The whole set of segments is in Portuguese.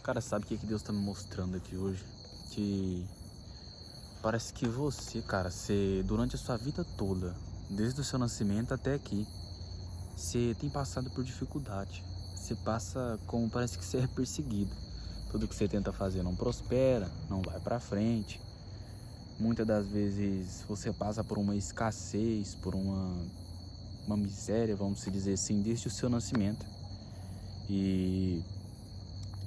Cara, sabe o que Deus tá me mostrando aqui hoje? Que parece que você, cara, durante a sua vida toda, desde o seu nascimento até aqui, você tem passado por dificuldade. Você passa como parece que você é perseguido. Tudo que você tenta fazer não prospera, não vai pra frente. Muitas das vezes você passa por uma escassez, por uma miséria, vamos se dizer assim, desde o seu nascimento. E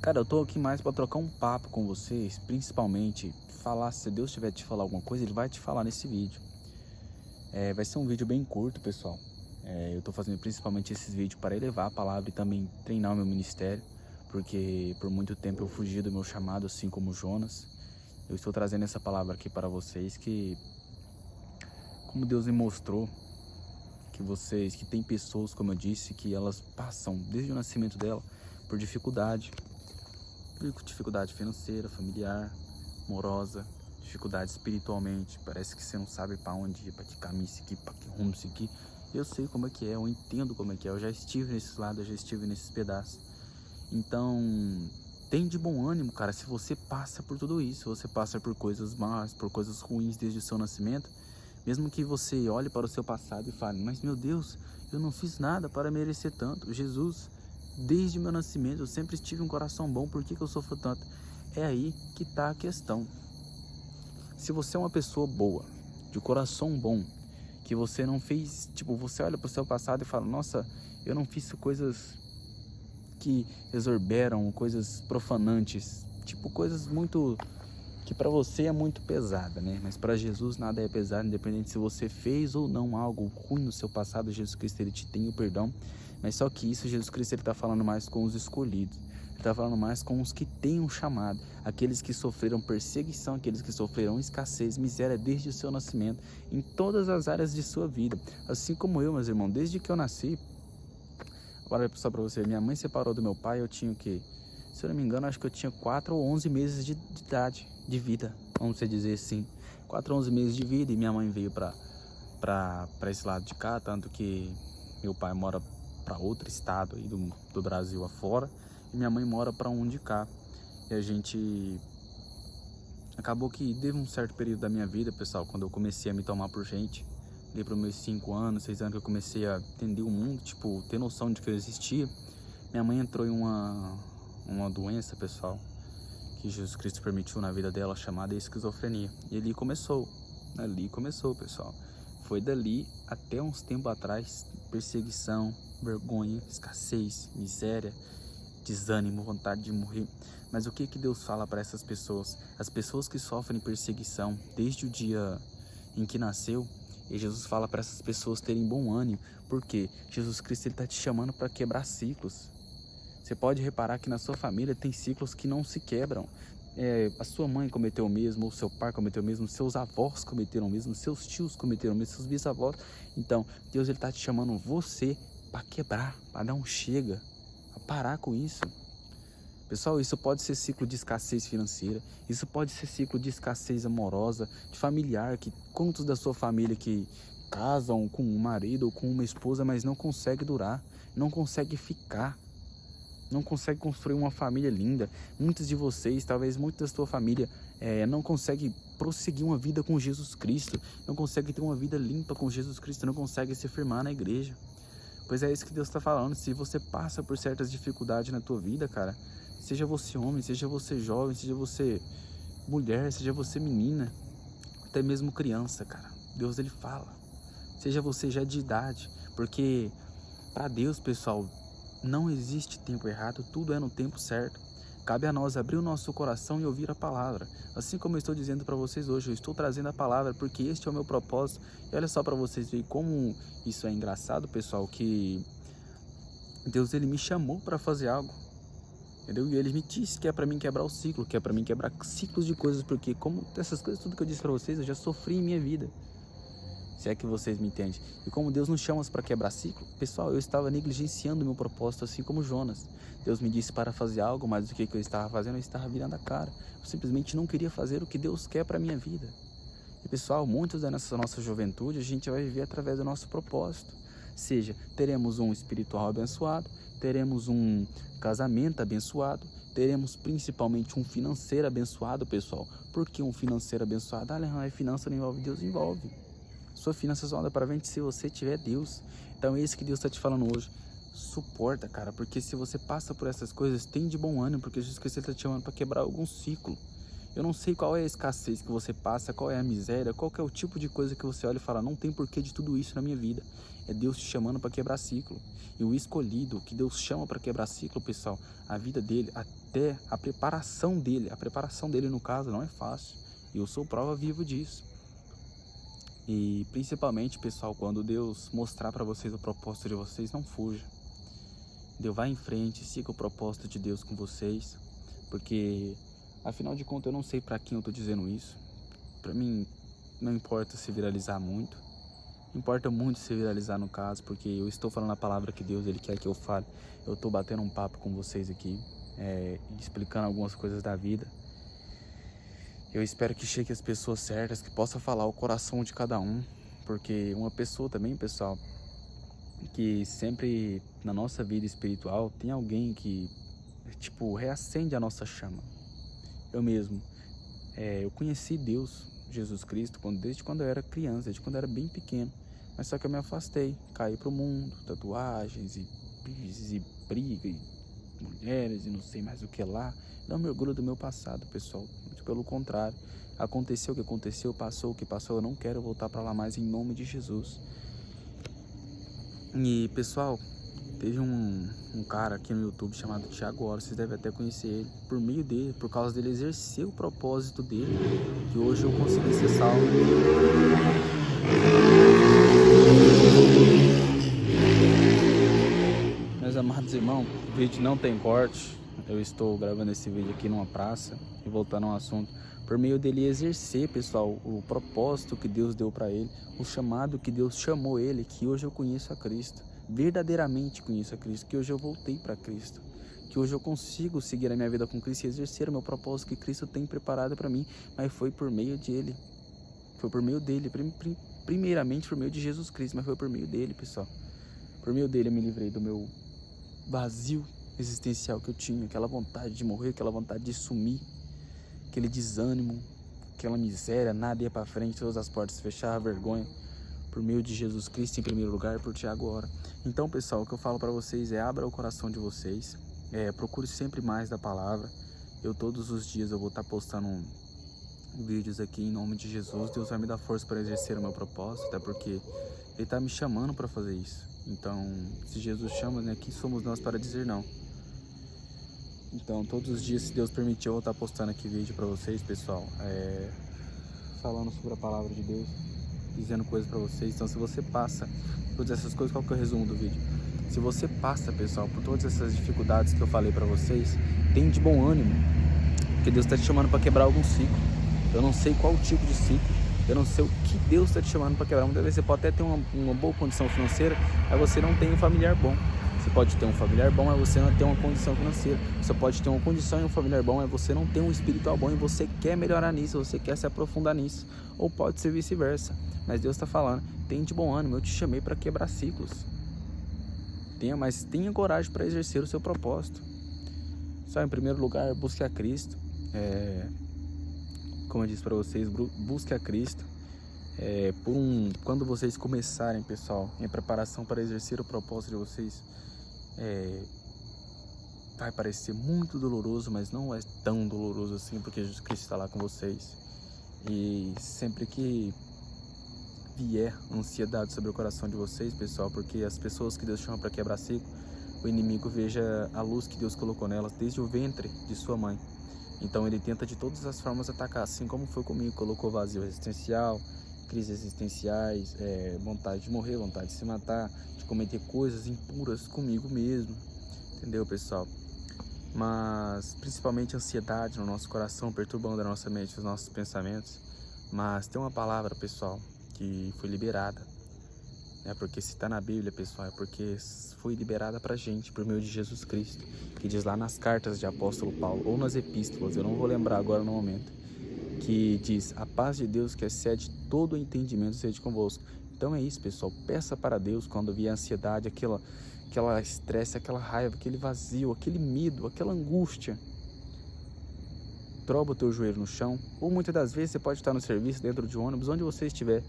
cara, eu tô aqui mais pra trocar um papo com vocês, principalmente falar, se Deus tiver te falar alguma coisa, Ele vai te falar nesse vídeo. Vai ser um vídeo bem curto, pessoal. Eu tô fazendo principalmente esses vídeos para elevar a palavra e também treinar o meu ministério, porque por muito tempo eu fugi do meu chamado, assim como Jonas. Eu estou trazendo essa palavra aqui para vocês que, como Deus me mostrou, que tem pessoas, como eu disse, que elas passam desde o nascimento dela por dificuldade financeira, familiar, amorosa, dificuldade espiritualmente. Parece que você não sabe para onde ir, para que caminho seguir, para que rumo seguir. Eu sei como é que é, eu entendo como é que é, eu já estive nesses lados, eu já estive nesses pedaços. Então, tem de bom ânimo, cara, se você passa por tudo isso, se você passa por coisas más, por coisas ruins desde o seu nascimento, mesmo que você olhe para o seu passado e fale, mas meu Deus, eu não fiz nada para merecer tanto. Jesus, desde o meu nascimento, eu sempre tive um coração bom, por que eu sofro tanto? É aí que está a questão. Se você é uma pessoa boa, de coração bom, que você não fez, tipo, você olha para o seu passado e fala, nossa, eu não fiz coisas que exorberam, coisas profanantes, tipo, coisas muito, que para você é muito pesada, né? Mas para Jesus nada é pesado, independente se você fez ou não algo ruim no seu passado, Jesus Cristo, Ele te tem o perdão. Mas só que isso, Jesus Cristo, Ele tá falando mais com os escolhidos. Ele tá falando mais com os que têm um chamado, aqueles que sofreram perseguição, aqueles que sofreram escassez, miséria desde o seu nascimento, em todas as áreas de sua vida. Assim como eu, meus irmãos, desde que eu nasci, olha só pra você, minha mãe separou do meu pai, eu tinha o quê? Se eu não me engano, acho que eu tinha 4 ou 11 meses de idade, de vida, vamos dizer assim. 4 ou 11 meses de vida, e minha mãe veio pra esse lado de cá, tanto que meu pai mora para outro estado aí do Brasil afora, e minha mãe mora para um de cá. E a gente acabou que teve um certo período da minha vida, pessoal, quando eu comecei a me tomar por gente, ali para os meus 5 anos, 6 anos que eu comecei a entender o mundo, tipo, ter noção de que eu existia. Minha mãe entrou em uma doença, pessoal, que Jesus Cristo permitiu na vida dela, chamada esquizofrenia. E ali começou, pessoal. Foi dali até uns tempos atrás, perseguição, vergonha, escassez, miséria, desânimo, vontade de morrer. Mas o que Deus fala para essas pessoas? As pessoas que sofrem perseguição desde o dia em que nasceu, e Jesus fala para essas pessoas terem bom ânimo, porque Jesus Cristo está te chamando para quebrar ciclos. Você pode reparar que na sua família tem ciclos que não se quebram. A sua mãe cometeu o mesmo, o seu pai cometeu o mesmo, seus avós cometeram o mesmo, seus tios cometeram o mesmo, seus bisavós. Então, Deus está te chamando você para quebrar, para dar um chega, a parar com isso. Pessoal, isso pode ser ciclo de escassez financeira, isso pode ser ciclo de escassez amorosa, de familiar, que quantos da sua família que casam com um marido ou com uma esposa, mas não consegue durar, não consegue ficar, não consegue construir uma família linda. Muitos de vocês, talvez muitos da sua família, não consegue prosseguir uma vida com Jesus Cristo, não consegue ter uma vida limpa com Jesus Cristo, não consegue se firmar na igreja. Pois é isso que Deus está falando. Se você passa por certas dificuldades na tua vida, cara, seja você homem, seja você jovem, seja você mulher, seja você menina, até mesmo criança, cara, Deus, Ele fala, seja você já de idade, porque para Deus, pessoal, não existe tempo errado, tudo é no tempo certo. Cabe a nós abrir o nosso coração e ouvir a palavra. Assim como eu estou dizendo para vocês hoje, eu estou trazendo a palavra porque este é o meu propósito. E olha só para vocês verem como isso é engraçado, pessoal, que Deus, Ele me chamou para fazer algo, entendeu? E Ele me disse que é para mim quebrar o ciclo, que é para mim quebrar ciclos de coisas, porque como essas coisas, tudo que eu disse para vocês, eu já sofri em minha vida. Se é que vocês me entendem. E como Deus nos chama para quebrar ciclo, pessoal, eu estava negligenciando o meu propósito, assim como Jonas. Deus me disse para fazer algo, mas o que eu estava fazendo? Eu estava virando a cara. Eu simplesmente não queria fazer o que Deus quer para a minha vida. E pessoal, muitos da nossa juventude, a gente vai viver através do nosso propósito. Seja, teremos um espiritual abençoado, teremos um casamento abençoado, teremos principalmente um financeiro abençoado, pessoal. Por que um financeiro abençoado? Ah, Leandro, finança não envolve, Deus envolve. Sua finança só anda para frente se você tiver Deus. Então é isso que Deus está te falando hoje. Suporta, cara, porque se você passa por essas coisas, tem de bom ânimo, porque Jesus Cristo está te chamando para quebrar algum ciclo. Eu não sei qual é a escassez que você passa, qual é a miséria, qual é o tipo de coisa que você olha e fala, não tem porquê de tudo isso na minha vida. É Deus te chamando para quebrar ciclo. E o escolhido, que Deus chama para quebrar ciclo, pessoal, a vida dele, até a preparação dele no caso, não é fácil. E eu sou prova viva disso. E principalmente, pessoal, quando Deus mostrar para vocês o propósito de vocês, não fuja. Deus vai em frente, siga o propósito de Deus com vocês, porque afinal de contas eu não sei para quem eu tô dizendo isso. Para mim não importa se viralizar muito, importa muito se viralizar no caso, porque eu estou falando a palavra que Deus ele quer que eu fale. Eu tô batendo um papo com vocês aqui, explicando algumas coisas da vida. Eu espero que chegue às pessoas certas, que possa falar o coração de cada um, porque uma pessoa também, pessoal, que sempre na nossa vida espiritual tem alguém que, reacende a nossa chama. Eu mesmo, eu conheci Deus, Jesus Cristo, desde quando eu era criança, desde quando eu era bem pequeno, mas só que eu me afastei, caí pro mundo, tatuagens e briga, e mulheres e não sei mais o que lá. Não me orgulho do meu passado, pessoal, muito pelo contrário. Aconteceu o que aconteceu, passou o que passou, eu não quero voltar para lá mais em nome de Jesus. E pessoal, teve um cara aqui no YouTube chamado Thiago Oro, vocês devem até conhecer ele. Por meio dele, por causa dele exercer o propósito dele, que hoje eu consegui ser salvo. Meus amados irmãos, o vídeo não tem corte. Eu estou gravando esse vídeo aqui numa praça. E voltando ao assunto, por meio dele exercer, pessoal, o propósito que Deus deu para ele, o chamado que Deus chamou ele, que hoje eu conheço a Cristo, verdadeiramente conheço a Cristo, que hoje eu voltei para Cristo, que hoje eu consigo seguir a minha vida com Cristo e exercer o meu propósito que Cristo tem preparado para mim, mas foi por meio dele, foi por meio dele, primeiramente por meio de Jesus Cristo, mas foi por meio dele, pessoal. Por meio dele eu me livrei do meu vazio existencial que eu tinha, aquela vontade de morrer, aquela vontade de sumir, aquele desânimo, aquela miséria, nada ia para frente, todas as portas fechavam, vergonha. Por meio de Jesus Cristo em primeiro lugar, por Thiago Oro. Então, pessoal, o que eu falo para vocês é abra o coração de vocês, procure sempre mais da palavra. Eu todos os dias eu vou estar postando vídeos aqui em nome de Jesus. Deus vai me dar força para exercer o meu propósito, até porque Ele está me chamando para fazer isso. Então, se Jesus chama, né, quem somos nós para dizer não? Então, todos os dias, se Deus permitir, eu vou estar postando aqui vídeo para vocês, pessoal, falando sobre a palavra de Deus, dizendo coisas para vocês. Então, se você passa por todas essas coisas, qual que é o resumo do vídeo? Se você passa, pessoal, por todas essas dificuldades que eu falei para vocês, tem de bom ânimo, porque Deus está te chamando para quebrar algum ciclo. Eu não sei qual tipo de ciclo, eu não sei o que Deus está te chamando para quebrar. Muitas vezes você pode até ter uma boa condição financeira, mas você não tem um familiar bom. Você pode ter um familiar bom, mas você não tem uma condição financeira. Você pode ter uma condição e um familiar bom, mas você não tem um espiritual bom e você quer melhorar nisso, você quer se aprofundar nisso. Ou pode ser vice-versa. Mas Deus está falando, tem de bom ânimo, eu te chamei para quebrar ciclos. Mas tenha coragem para exercer o seu propósito. Só em primeiro lugar, busque a Cristo. Como eu disse para vocês, busque a Cristo. Quando vocês começarem, pessoal, em preparação para exercer o propósito de vocês, vai parecer muito doloroso, mas não é tão doloroso assim, porque Jesus Cristo está lá com vocês. E sempre que vier ansiedade sobre o coração de vocês, pessoal, porque as pessoas que Deus chama para quebrar ciclo, o inimigo veja a luz que Deus colocou nelas desde o ventre de sua mãe. Então ele tenta de todas as formas atacar, assim como foi comigo, colocou vazio existencial, crises existenciais, vontade de morrer, vontade de se matar, de cometer coisas impuras comigo mesmo, entendeu, pessoal? Mas principalmente ansiedade no nosso coração, perturbando a nossa mente, os nossos pensamentos. Mas tem uma palavra, pessoal, que foi liberada, porque se está na Bíblia, pessoal, é porque foi liberada pra gente por meio de Jesus Cristo, que diz lá nas cartas de apóstolo Paulo, ou nas epístolas, eu não vou lembrar agora no momento, que diz, a paz de Deus que excede todo o entendimento seja convosco. Então é isso, pessoal, peça para Deus quando vier a ansiedade, aquela estresse, aquela raiva, aquele vazio, aquele medo, aquela angústia, tromba o teu joelho no chão, ou muitas das vezes você pode estar no serviço, dentro de um ônibus, onde você estiver.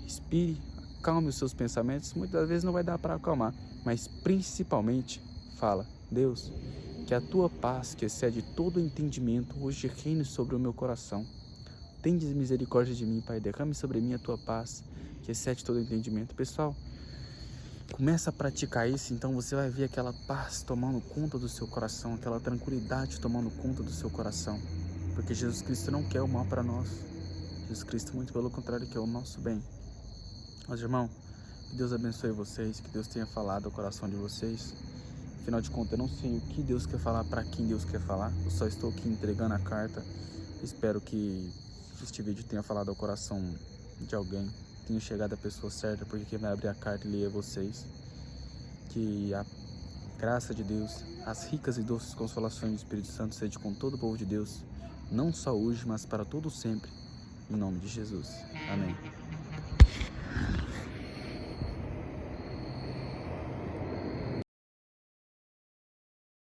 Respire, acalme os seus pensamentos. Muitas das vezes não vai dar para acalmar, mas principalmente fala: Deus, que a tua paz, que excede todo entendimento, hoje reine sobre o meu coração. Tendes misericórdia de mim, Pai, derrame sobre mim a tua paz, que excede todo entendimento. Pessoal, começa a praticar isso, então você vai ver aquela paz tomando conta do seu coração, aquela tranquilidade tomando conta do seu coração, porque Jesus Cristo não quer o mal para nós. Jesus Cristo, muito pelo contrário, quer o nosso bem. Mas, irmão, que Deus abençoe vocês, que Deus tenha falado ao coração de vocês. Afinal de contas, eu não sei o que Deus quer falar, para quem Deus quer falar. Eu só estou aqui entregando a carta. Espero que este vídeo tenha falado ao coração de alguém, tenha chegado à pessoa certa, porque quem vai abrir a carta e ler é vocês. Que a graça de Deus, as ricas e doces consolações do Espírito Santo seja com todo o povo de Deus, não só hoje, mas para todo sempre, em nome de Jesus. Amém.